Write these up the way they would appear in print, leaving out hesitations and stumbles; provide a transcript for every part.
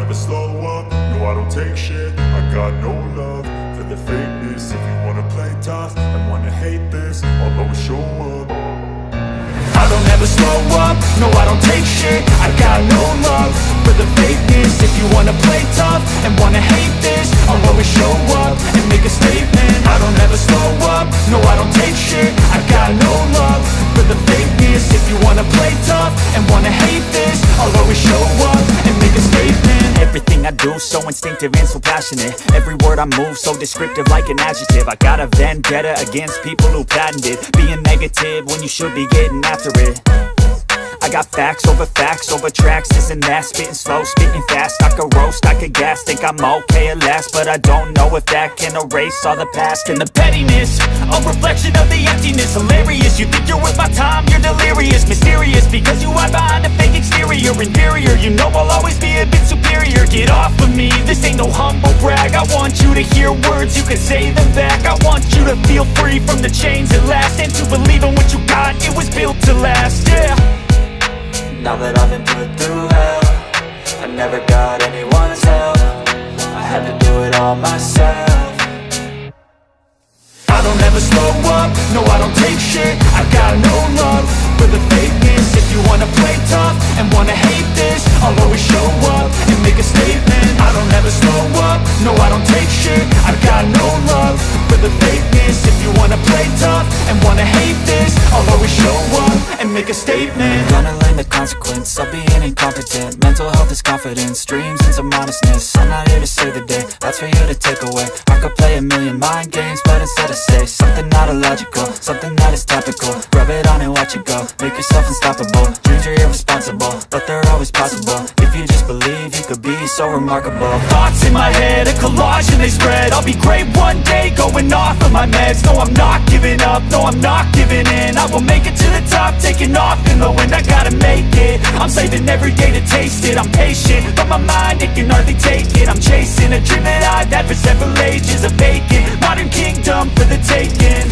never slow up, no I don't take shit. I got no love for the fakeness. If you wanna play tough and wanna hate this, I'll always show up. I don't ever slow up, no I don't take shit. I got no love for the fakeness. If you wanna play tough and wanna hate this, I'll always show up and make a statement. I don't ever slow up, no I don't take shit. I got no love for the fakeness. If you wanna play tough and wanna hate this, I'll always show up and make a statement. Everything I do so instinctive and so passionate. Every word I move so descriptive like an adjective. I got a vendetta against people who patented being negative when you should be getting after it. I got facts over tracks, this and that. Spitting slow, spitting fast, I could roast, I could gas. Think I'm okay at last, but I don't know if that can erase all the past. And the pettiness, a reflection of the emptiness. Hilarious, you think you're worth my time, you're delirious. Mysterious, because you hide behind a fake exterior. Inferior, you know I'll always be a bit superior. Get off of me, this ain't no humble brag. I want you to hear words, you can say them back. I want you to feel free from the chains at last, and to believe in what you got, it was built to last, yeah. Now that I've been put through hell, I never got anyone's help. I had to do it all myself. I don't ever slow up, no I don't take shit. I got no love for the fakeness. If you wanna play tough and wanna hate this, I'll always show up and make a statement. I don't ever slow up, no I don't take shit. I got no love for the fakeness. If you wanna play tough and wanna hate this, I'll always show up and make a statement. Gonna learn the consequence of being incompetent. Mental health is confidence, dreams and some honestness. I'm not here to save the day, that's for you to take away. I could play a million mind games, but instead I say something not illogical, something that is topical. Rub it on and watch it go, make yourself unstoppable. Dreams are irresponsible, but they're always possible. If you just believe, you could be so remarkable. Thoughts in my head, a collage and they spread. I'll be great one day, going off of my meds. No, I'm not giving up, no, I'm not giving in. I will make it to the top, taking off in the wind. I gotta make it, I'm saving every day to taste it. I'm patient, but my mind, it can hardly take it. I'm chasing a dream that I've had for several ages. A vacant, modern kingdom for the taking.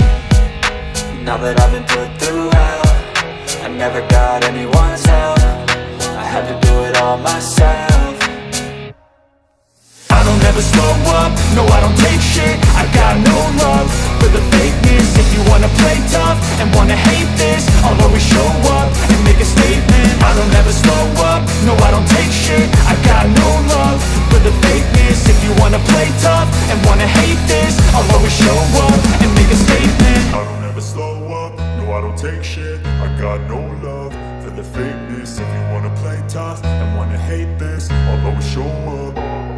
Now that I've been put through hell, I never got anyone's help. I had to do it all myself. I don't ever slow up, no I don't take shit. I got no love for the fakeness. If you wanna play tough and wanna hate this, I'll always show up and make a statement. I don't ever slow up, no I don't take shit. I got no love for the fakeness. If you wanna play tough and wanna hate this, I'll always show up and make a statement. I don't ever slow up, no I don't take shit. I got no love for the fakeness. If you wanna play tough and wanna hate this, I'll always show up.